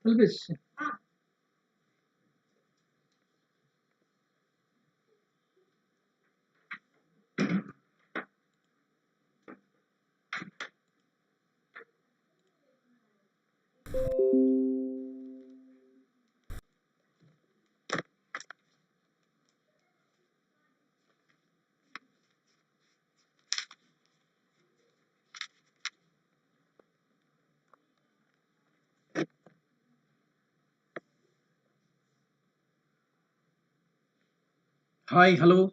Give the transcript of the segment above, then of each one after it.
Always. Hi, hello,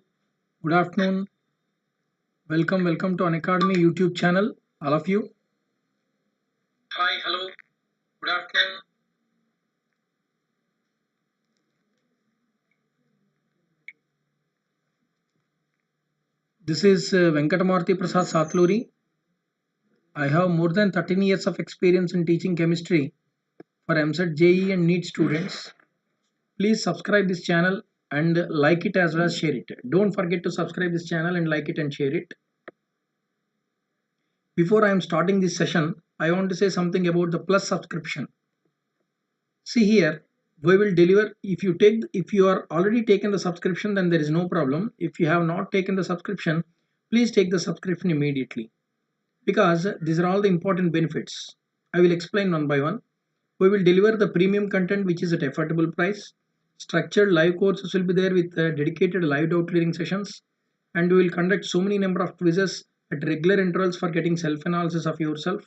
good afternoon. Welcome to Unacademy YouTube channel, all of you. Hi, hello, good afternoon. This is Maruti Prasad Sir. I have more than 13 years of experience in teaching chemistry for EAMCET, JEE and NEET students. Please subscribe this channel and like it as well as share it. Don't forget to subscribe this channel and like it and share it. Before I am starting this session, I want to say something about the plus subscription. See here, we will deliver. If you are already taken the subscription, then there is no problem. If you have not taken the subscription, please take the subscription immediately, because these are all the important benefits. I will explain one by one. We will deliver the premium content which is at affordable price. Structured live courses will be there with dedicated live doubt clearing sessions, and we will conduct so many number of quizzes at regular intervals for getting self analysis of yourself,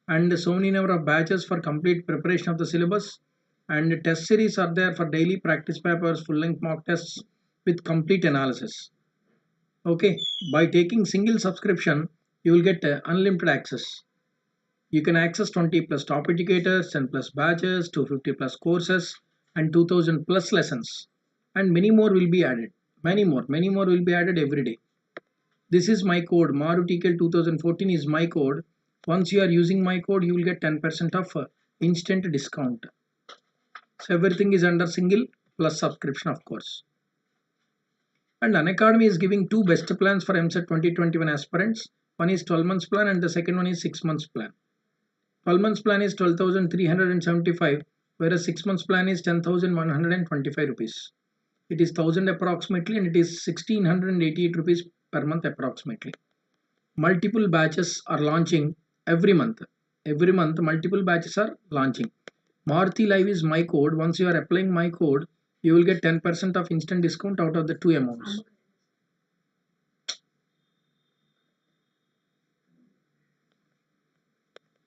and so many number of batches for complete preparation of the syllabus, and test series are there for daily practice papers, full length mock tests with complete analysis. Okay, by taking single subscription you will get unlimited access. You can access 20 plus top educators, 10 plus batches, 250 plus courses, and 2000 plus lessons, and many more will be added. Many more will be added every day. This is my code. Maruti 2014 is my code. Once you are using my code, you will get 10% of instant discount. So everything is under single plus subscription, of course. And Unacademy is giving two best plans for EAMCET 2021 aspirants. One is 12 months plan and the second one is 6 months plan. 12 months plan is 12,375, whereas 6 months plan is 10,125 rupees. It is 1000 approximately, and it is 1688 rupees per month approximately. Multiple batches are launching every month. Every month multiple batches are launching. Maruti Live is my code. Once you are applying my code, you will get 10% of instant discount out of the two amounts.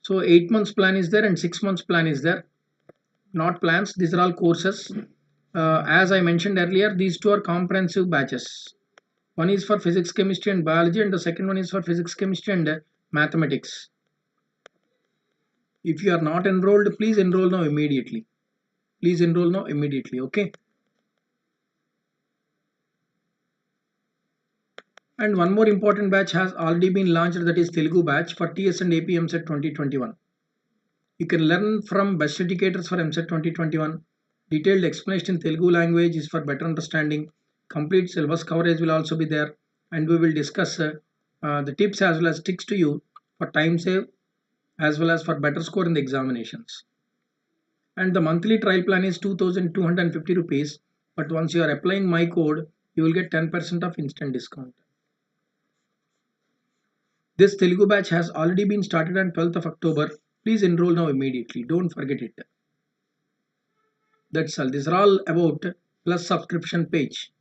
So 8 months plan is there and 6 months plan is there. Not plans, these are all courses. As I mentioned earlier, these two are comprehensive batches. One is for physics, chemistry and biology, and the second one is for physics, chemistry and mathematics. If you are not enrolled, please enroll now immediately. Please enroll now immediately, okay? And one more important batch has already been launched, that is Telugu batch for TS and AP EAMCET 2021. You can learn from best educators for EAMCET 2021. Detailed explanation in Telugu language is for better understanding. Complete syllabus coverage will also be there, and we will discuss the tips as well as tricks to you for time save as well as for better score in the examinations. And the monthly trial plan is 2250 rupees, but once you are applying my code, you will get 10% of instant discount. This Telugu batch has already been started on 12th of October. Please enroll now immediately. Don't forget it. That's all. These are all about plus subscription page.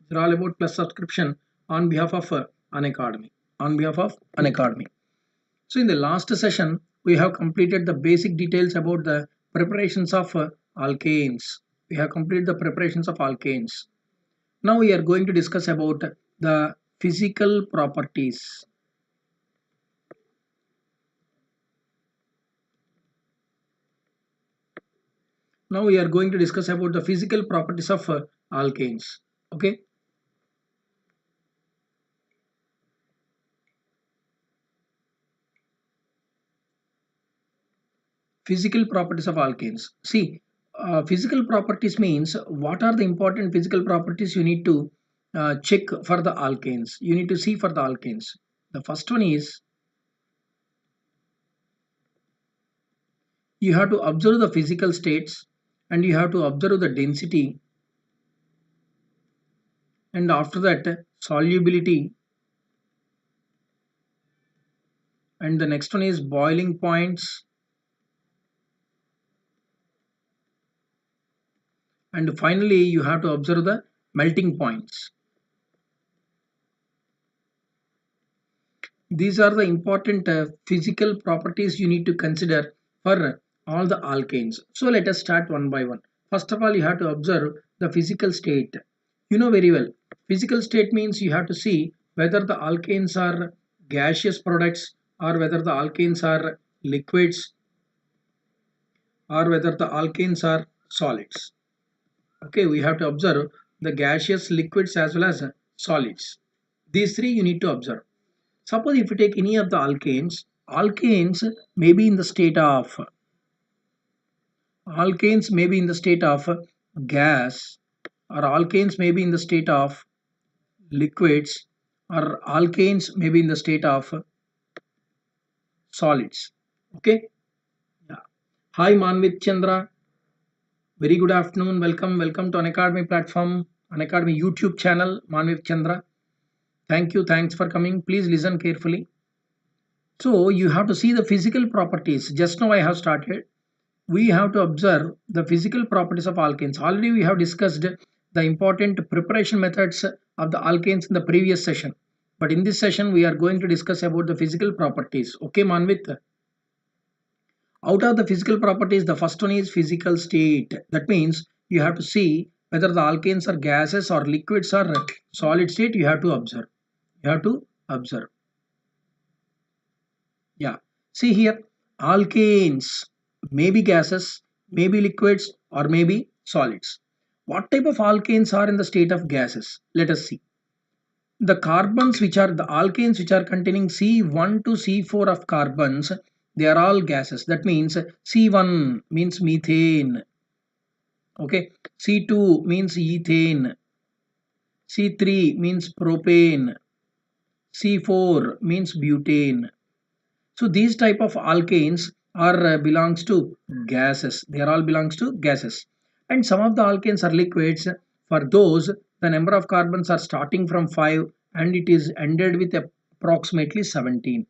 These are all about plus subscription on behalf of Unacademy. On behalf of Unacademy. So in the last session, we have completed the basic details about the preparations of alkanes. We have completed the preparations of alkanes. Now we are going to discuss about the physical properties. Now we are going to discuss about the physical properties of alkanes. Okay. Physical properties of alkanes. See, physical properties means what are the important physical properties you need to check for the alkanes. You need to see for the alkanes. The first one is you have to observe the physical states and you have to observe the density, and after that solubility, and the next one is boiling points, and finally you have to observe the melting points. These are the important physical properties you need to consider for all the alkanes. So let us start one by one. First of all, you have to observe the physical state. You know very well, physical state means you have to see whether the alkanes are gaseous products or whether the alkanes are liquids or whether the alkanes are solids. Okay, we have to observe the gaseous, liquids as well as solids. These three you need to observe. Suppose if you take any of the alkanes, alkanes may be in the state of gas, or alkanes may be in the state of liquids, or alkanes may be in the state of solids. Okay. Yeah. Hi Manvit Chandra. Very good afternoon. Welcome to Unacademy platform, Unacademy YouTube channel. Manvit Chandra. Thank you. Thanks for coming. Please listen carefully. So you have to see the physical properties. Just now I have started. We have to observe the physical properties of alkanes. Already we have discussed the important preparation methods of the alkanes in the previous session. But in this session we are going to discuss about the physical properties. Okay, Manvit? Out of the physical properties, the first one is physical state. That means you have to see whether the alkanes are gases or liquids or solid state. You have to observe. Yeah. See here, alkanes may be gases, may be liquids, or may be solids. What type of alkanes are in the state of gases? Let us see. The carbons which are the alkanes which are containing C1 to C4 of carbons, they are all gases. That means C1 means methane. Okay. C2 means ethane. C3 means propane. C4 means butane. So these type of alkanes are belongs to gases. They are all belongs to gases. And some of the alkanes are liquids. For those, the number of carbons are starting from 5 and it is ended with approximately 17.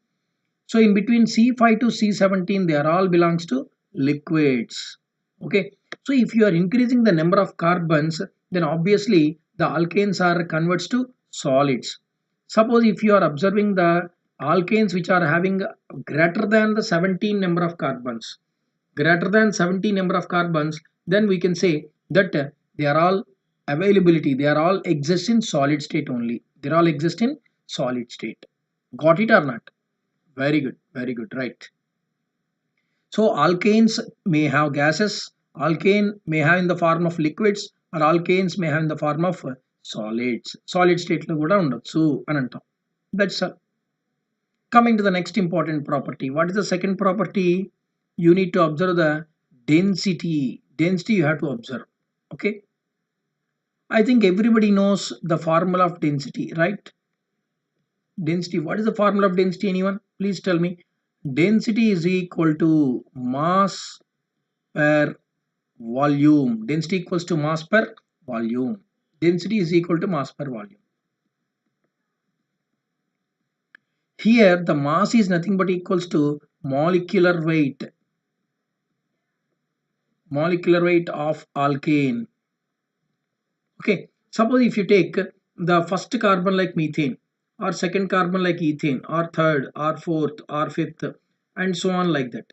So in between C5 to C17, they are all belongs to liquids. Okay. So if you are increasing the number of carbons, then obviously the alkanes are converts to solids. Suppose if you are observing the alkanes which are having greater than the 17 number of carbons, then we can say that they are all availability, they are all exist in solid state only. They all exist in solid state. Got it or not? Very good, right. So alkanes may have gases, alkane may have in the form of liquids, or alkanes may have in the form of solids. Solid state lo kuda undotsu అని అంటాం. That's all. Coming to the next important property. What is the second property? You need to observe the density. Density you have to observe. Okay. I think everybody knows the formula of density, right? Density. What is the formula of density? Anyone? Please tell me. Density is equal to mass per volume. Density equals to mass per volume. Density is equal to mass per volume. Here the mass is nothing but equals to molecular weight. Molecular weight of alkane. Okay. Suppose if you take the first carbon like methane, or second carbon like ethane, or third, or fourth, or fifth, and so on like that.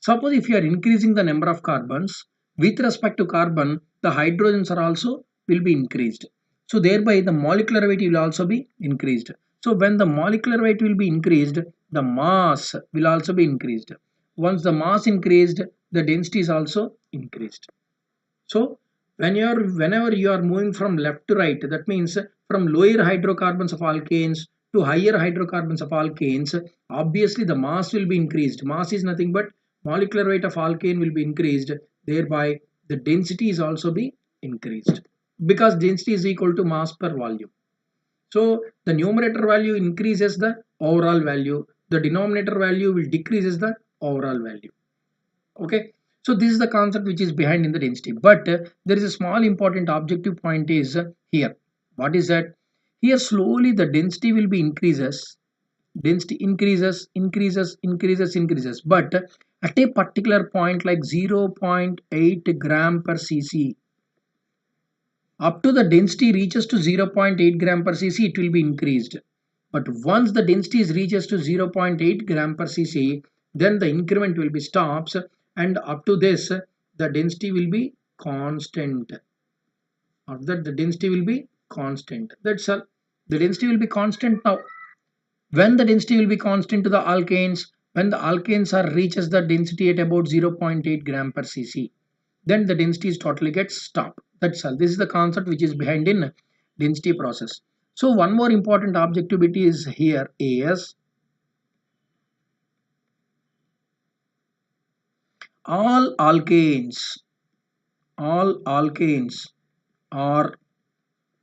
Suppose if you are increasing the number of carbons, with respect to carbon, the hydrogens are also will be increased. So thereby the molecular weight will also be increased. So when the molecular weight will be increased, the mass will also be increased. Once the mass increased, the density is also increased. So whenever you are moving from left to right, that means from lower hydrocarbons of alkanes to higher hydrocarbons of alkanes, obviously the mass will be increased. Mass is nothing but molecular weight of alkane will be increased. Thereby the density is also be increased, because density is equal to mass per volume. So the numerator value increases the overall value, the denominator value will decreases the overall value. Okay, so this is the concept which is behind in the density, but there is a small important objective point is here. What is that? Here slowly the density will be increases, density increases, but at a particular point like 0.8 gram per cc, up to the density reaches to 0.8 gram per cc, it will be increased. But once the density is reaches to 0.8 gram per cc, then the increment will be stops, and up to this the density will be constant. After that the density will be constant. That's all. The density will be constant. Now when the density will be constant to the alkanes, when the alkanes are reaches the density at about 0.8 gram per cc, then the density is totally gets stopped. That's all. This is the concept which is behind in density process. So one more important objectivity is here is all alkanes are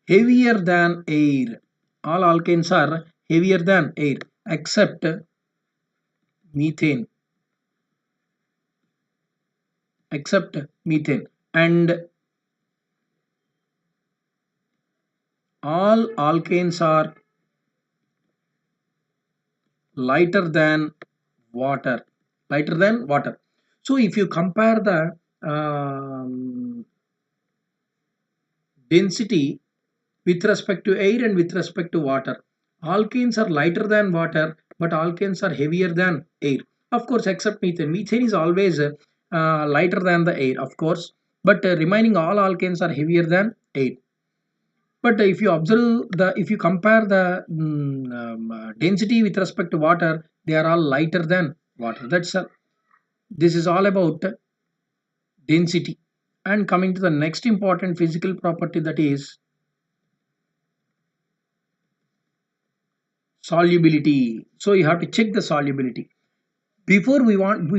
heavier than air. All alkanes are heavier than air except methane, and all alkanes are lighter than water, so if you compare the density with respect to air and with respect to water, alkanes are lighter than water but alkanes are heavier than air, of course, except methane is always lighter than the air, of course, but remaining all alkanes are heavier than air. But if you observe the, if you compare the density with respect to water, they are all lighter than water. That's this is all about density. And coming to the next important physical property, that is solubility. So you have to check the solubility before we want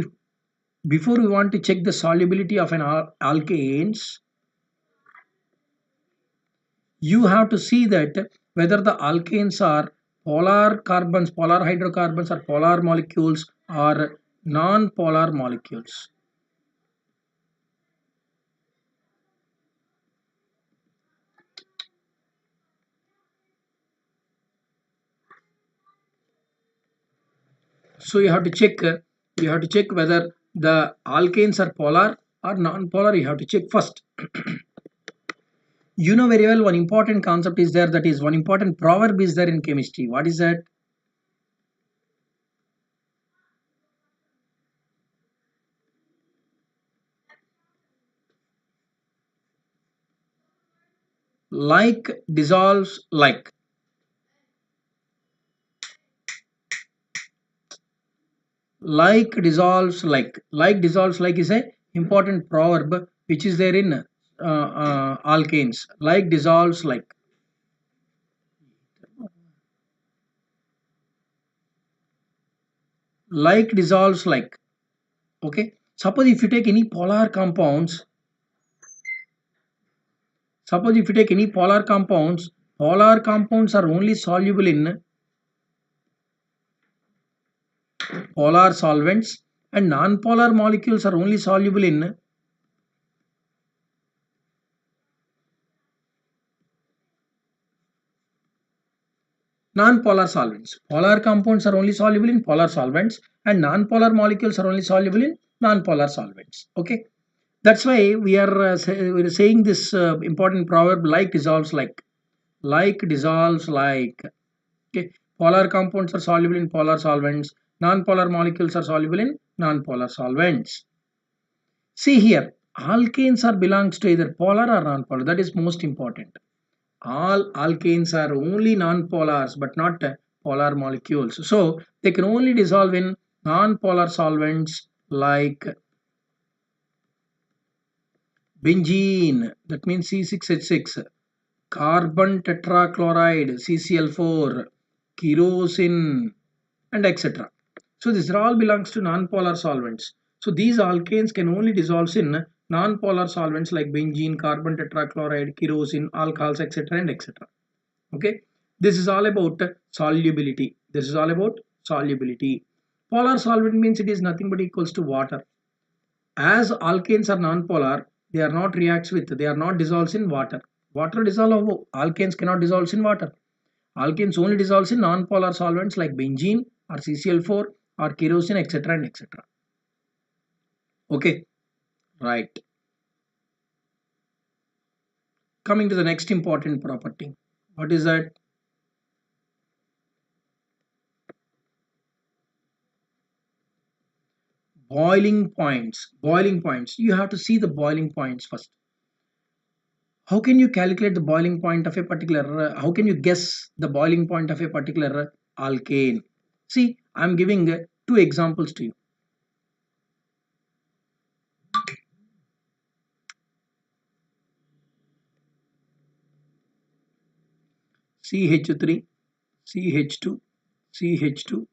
before we want to check the solubility of an alkanes. You have to see that whether the alkanes are polar carbons, polar hydrocarbons, or polar molecules or non-polar molecules. So you have to check whether the alkanes are polar or non-polar. You have to check first. You know very well one important concept is there, that is one important proverb is there in chemistry. What is that? Like dissolves like. Like dissolves like. Like dissolves like is a important proverb which is there in alkanes. Like dissolves like. Like dissolves like. Okay. Suppose if you take any polar compounds, polar compounds are only soluble in polar solvents, and non-polar molecules are only soluble in non-polar solvents. Polar compounds are only soluble in polar solvents, and non-polar molecules are only soluble in non-polar solvents. Okay, that's why we are we're saying this important proverb, like dissolves like. Like dissolves like. Okay, polar compounds are soluble in polar solvents, non-polar molecules are soluble in non-polar solvents. See here, alkanes are belongs to either polar or non-polar. That is most important. All alkanes are only non-polars but not polar molecules. So they can only dissolve in non-polar solvents like benzene, that means C6H6, carbon tetrachloride, CCl4, kerosene, and etc. So these are all belongs to non-polar solvents. So these alkanes can only dissolve in non-polar solvents like benzene, carbon tetrachloride, kerosene, alcohols, etc. and etc. Okay, this is all about solubility. Polar solvent means it is nothing but equals to water. As alkanes are non-polar, they are not dissolved in water. Water dissolve, alkanes cannot dissolve in water. Alkanes only dissolves in non-polar solvents like benzene or CCl4 or kerosene, etc. and etc. Okay, right. Coming to the next important property. What is that? Boiling points. Boiling points. You have to see the boiling points first. How can you calculate the boiling point of a particular, how can you guess the boiling point of a particular alkane? See, I'm giving two examples to you. CH3, CH2, CH2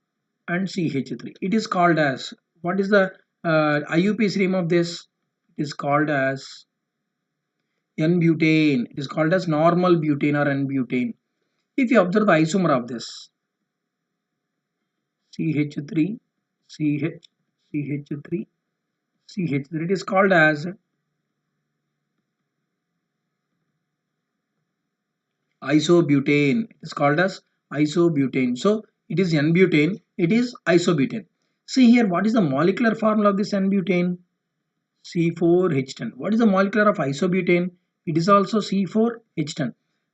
and CH3. It is called as, what is the IUPAC name of this? It is called as N-butane. It is called as normal butane or N-butane. If you observe the isomer of this, CH3, CH, CH3, CH3, it is called as isobutane. It is called as isobutane. So it is N-butane, it is isobutane. See here, what is the molecular formula of this N-butane? C4H10. What is the molecular of isobutane? It is also C4H10.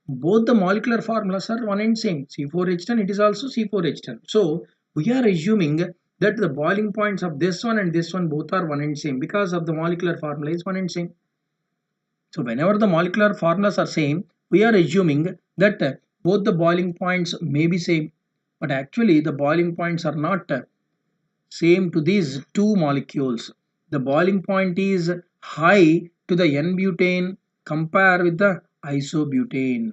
Both the molecular formulas are one and same. C4H10, it is also C4H10. So we are assuming that the boiling points of this one and this one both are one and same because of the molecular formula is one and same. So whenever the molecular formulas are same, we are assuming that both the boiling points may be same. But actually the boiling points are not same to these two molecules. The boiling point is high to the N-butane compare with the isobutane.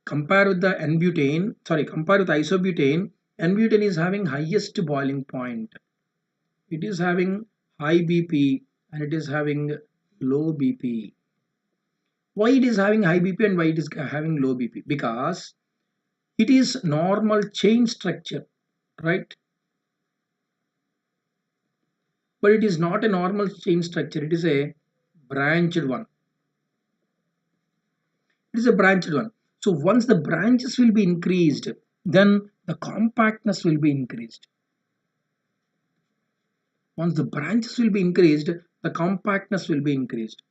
Compare with the N-butane, compare with isobutane, N-butane is having highest boiling point. It is having high BP and it is having low BP. Why it is having high BP and why it is having low BP? Because it is normal chain structure, right? But it is not a normal chain structure, it is a branched one. It is a branched one. So once the branches will be increased, then the compactness will be increased. Once the branches will be increased, the compactness will be increased.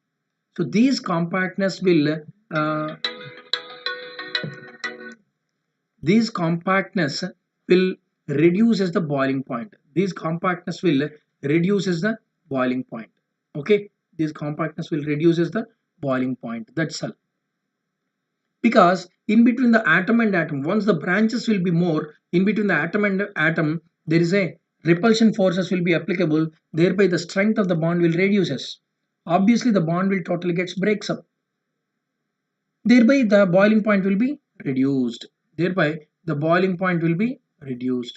So these compactness will reduce as the boiling point. These compactness will reduce as the boiling point. Okay, this compactness will reduce as the boiling point. That's all. Because in between the atom and atom, once the branches will be more, in between the atom and atom, there is a repulsion forces will be applicable, thereby the strength of the bond will reduces. Obviously the bond will totally gets breaks up, thereby the boiling point will be reduced.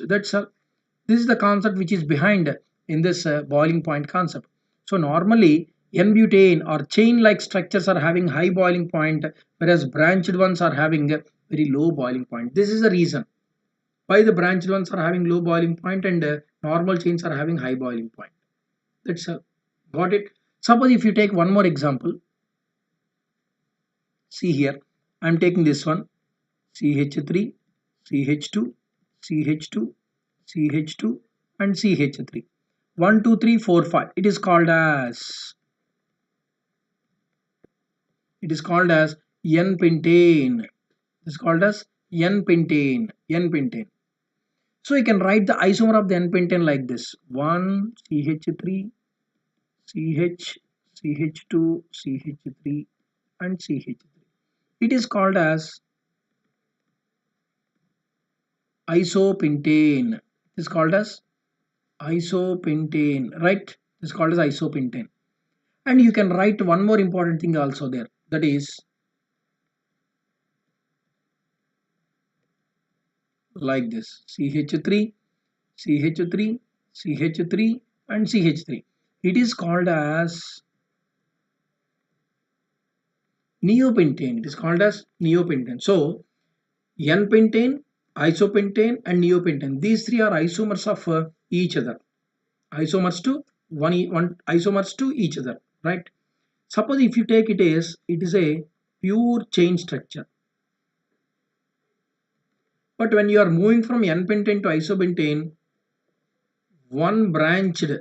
That's all. This is the concept which is behind in this boiling point concept. So normally N-butane or chain like structures are having high boiling point, whereas branched ones are having a very low boiling point. This is the reason why the branched ones are having low boiling point and normal chains are having high boiling point. That's all. Got it? Suppose if you take one more example, see here, I'm taking this one, CH3, CH2, CH2, CH2 and CH3. 1, 2, 3, 4, 5. It is called as N-pentane. It is called as N-pentane. N-pentane. So you can write the isomer of the N-pentane like this: 1 CH3, CH, CH2, CH3 and CH3. It is called as isopentane. It is called as isopentane, right? It is called as isopentane. And you can write one more important thing also there, that is like this: CH3, CH3, CH3 and CH3. It is called as neopentane. It is called as neopentane. So N-pentane, isopentane and neopentane, these three are isomers of each other. Isomers to one isomers to each other, right? Suppose if you take it is a pure chain structure. But when you are moving from n-pentane to isobentane, one branched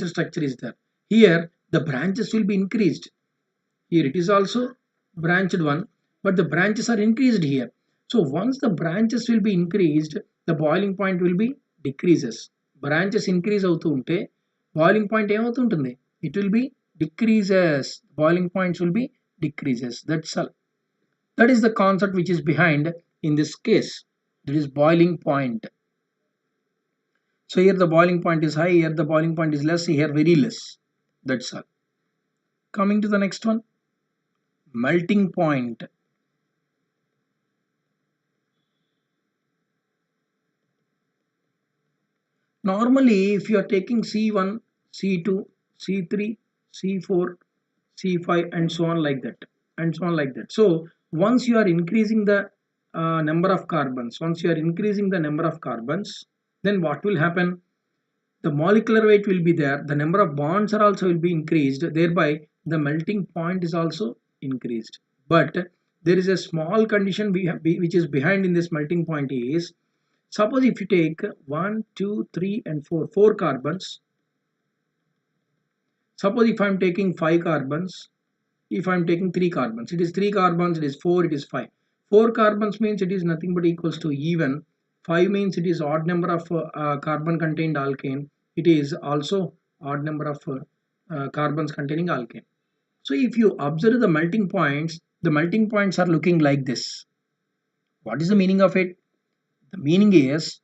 structure is there. Here the branches will be increased. Here it is also branched one, but the branches are increased here. So once the branches will be increased, the boiling point will be decreases. Branches increase అవుతూ ఉంటే boiling point ఏమవుతుంటుంది? It will be decreases. Boiling points will be decreases. That's all. That is the concept which is behind in this case. That is boiling point. So here the boiling point is high, here the boiling point is less, here very less. That's all. Coming to the next one, melting point. Normally if you are taking C1, C2, C3, C4, C5 and so on like that, so once you are increasing the number of carbons, then what will happen? The molecular weight will be there, the number of bonds are also will be increased, thereby the melting point is also increased. But there is a small condition which is behind in this melting point is, suppose if you take 1, 2, 3 and 4 carbons, suppose if I am taking 5 carbons, if I am taking 3 carbons, it is 3 carbons, it is 4, it is 5. 4 carbons means it is nothing but equals to even. 5 means it is odd number of carbon contained alkane. It is also odd number of carbons containing alkane. So if you observe the melting points are looking like this. What is the meaning of it? The meaning is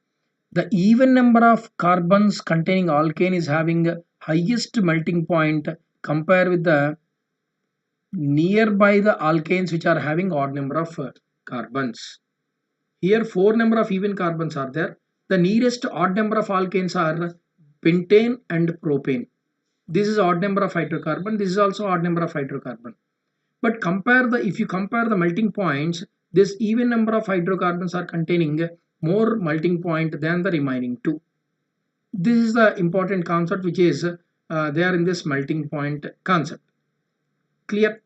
the even number of carbons containing alkane is having highest melting point compared with the nearby the alkanes which are having odd number of carbons. Here 4 number of even carbons are there. The nearest odd number of alkanes are pentane and propane. This is odd number of hydrocarbon, this is also odd number of hydrocarbon. But if you compare the melting points, this even number of hydrocarbons are containing more melting point than the remaining two. This is the important concept which is there in this melting point concept. Clear?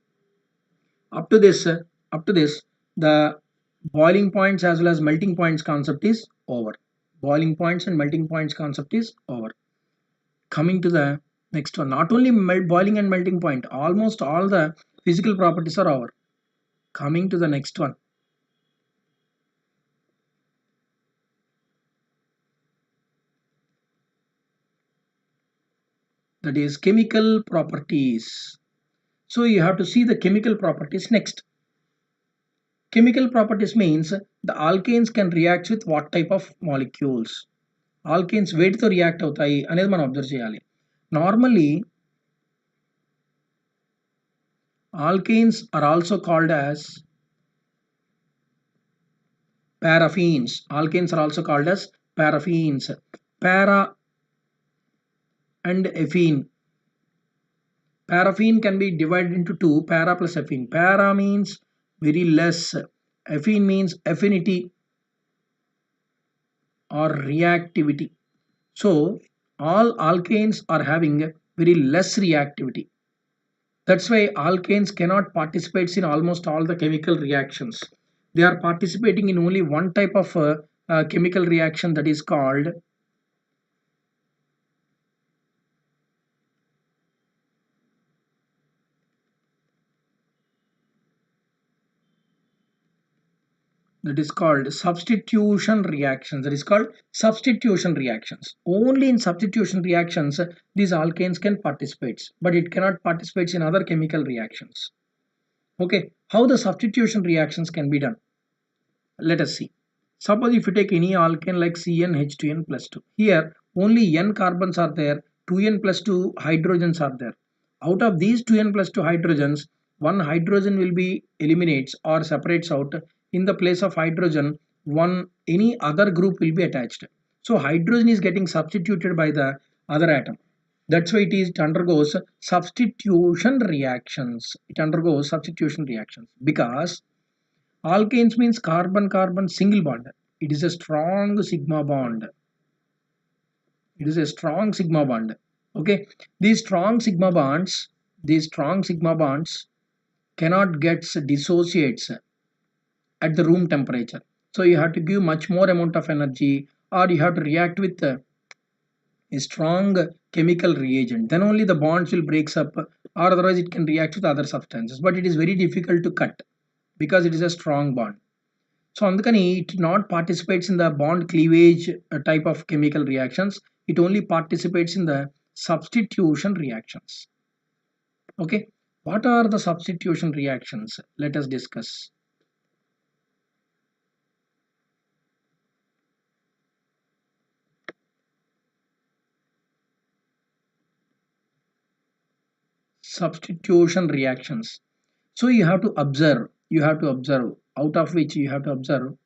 Up to this, the boiling points as well as melting points concept is over. Boiling points and melting points concept is over. Coming to the next one, not only boiling and melting point, almost all the physical properties are over. Coming to the next one, that is chemical properties. So you have to see the chemical properties next. Chemical properties means the alkanes can react with what type of molecules. Alkanes వేటితో react అవుతాయి అనేది మనం observe చేయాలి. Normally alkanes are also called as paraffins. Alkanes are also called as paraffins. Para and ethene. Paraffin can be divided into two, para plus ethene. Para means very less, ethene means affinity or reactivity. So all alkanes are having very less reactivity. That's why alkanes cannot participate in almost all the chemical reactions. They are participating in only one type of chemical reaction, that is called substitution reactions. That is called substitution reactions. Only in substitution reactions these alkanes can participate, but it cannot participate in other chemical reactions. Okay, how the substitution reactions can be done? Let us see. Suppose if you take any alkane like CnH2n plus 2, here only n carbons are there, 2n plus 2 hydrogens are there. Out of these 2n plus 2 hydrogens, one hydrogen will be eliminates or separates out. In the place of hydrogen, any other group will be attached. So hydrogen is getting substituted by the other atom. That's why it undergoes substitution reactions. It undergoes substitution reactions because alkanes means carbon-carbon single bond. It is a strong sigma bond. It is a strong sigma bond. Okay, these strong sigma bonds, cannot get dissociates at the room temperature. So you have to give much more amount of energy, or you have to react with a strong chemical reagent. Then only the bonds will breaks up, or otherwise it can react with other substances. But it is very difficult to cut because it is a strong bond. So అందుకని it not participates in the bond cleavage type of chemical reactions. It only participates in the substitution reactions. Okay, what are the substitution reactions? Let us discuss. Substitution reactions. So you have to observe, out of which you have to observe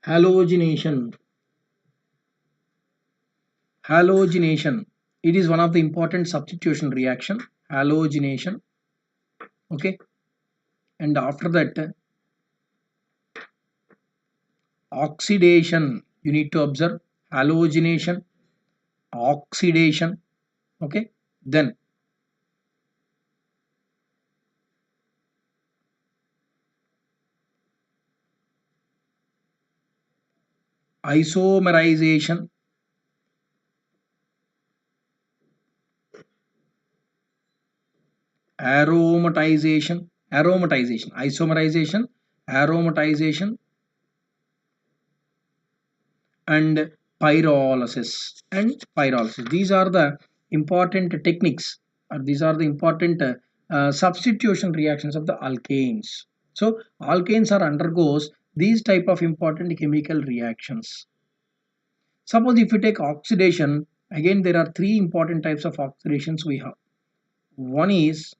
halogenation. Halogenation, it is one of the important substitution reaction, halogenation. Okay, and after that oxidation, you need to observe halogenation, oxidation. Okay, then isomerization, isomerization, aromatization, and pyrolysis. These are the important techniques, or these are the important substitution reactions of the alkanes. So alkanes are undergoes these type of important chemical reactions. Suppose if you take oxidation, again there are three important types of oxidations we have. One is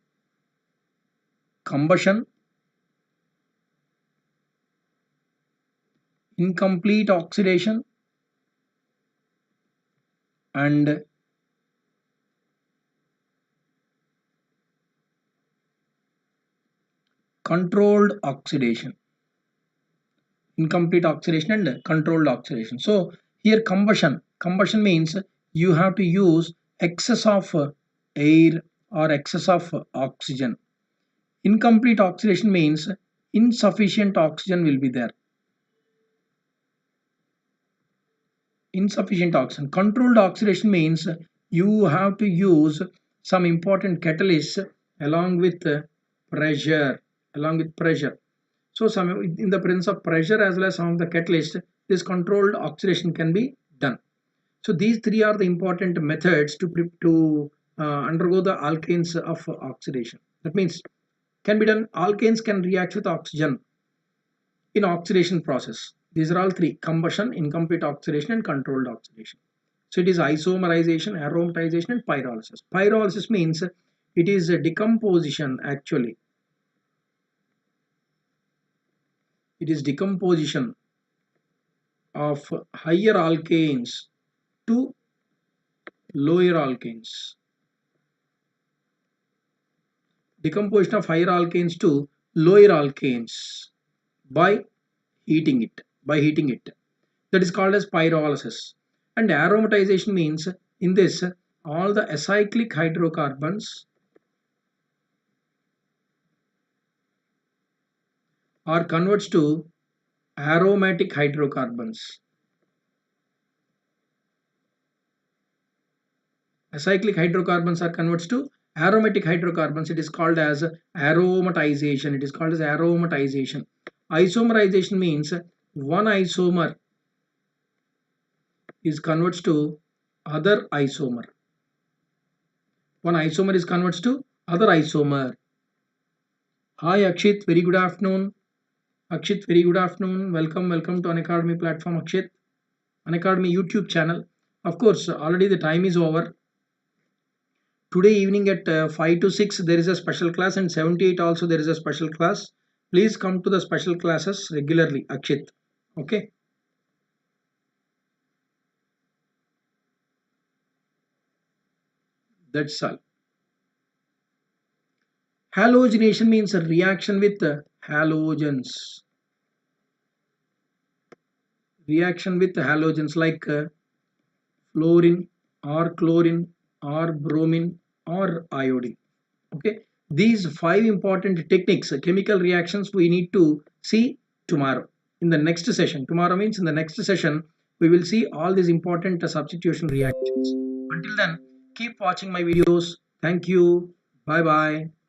combustion, incomplete oxidation, and controlled oxidation. Incomplete oxidation and controlled oxidation. So here combustion means you have to use excess of air or excess of oxygen. Incomplete oxidation means insufficient oxygen will be there. Insufficient oxygen. Controlled oxidation means you have to use some important catalysts along with pressure. So some in the presence of pressure as well as some of the catalyst, this controlled oxidation can be done. So these three are the important methods to undergo the alkanes of oxidation. That means can be done. Alkanes can react with oxygen in oxidation process. These are all three: combustion, incomplete oxidation, and controlled oxidation. So it is isomerization, aromatization, and pyrolysis. Pyrolysis means it is a decomposition actually. It is decomposition of higher alkanes to lower alkanes. Decomposition of higher alkanes to lower alkanes by heating it. That is called as pyrolysis. And aromatization means in this all the acyclic hydrocarbons are converts to aromatic hydrocarbons. Acyclic hydrocarbons are converts to aromatic hydrocarbons. It is called as aromatization. Isomerization means one isomer is converts to other isomer. Hi Akshit, very good afternoon. Welcome to Unacademy platform, Akshit. Unacademy YouTube channel. Of course, already the time is over. Today evening at 5 to 6 there is a special class, and 7 to 8 also there is a special class. Please come to the special classes regularly, Akshit. Okay. That's all. Halogenation means a reaction with halogens. reaction with halogens like fluorine or chlorine or bromine or iodine. Okay, these 5 important techniques, chemical reactions, we need to see tomorrow in the next session. Tomorrow means in the next session we will see all these important substitution reactions. Until then, keep watching my videos. Thank you. Bye bye.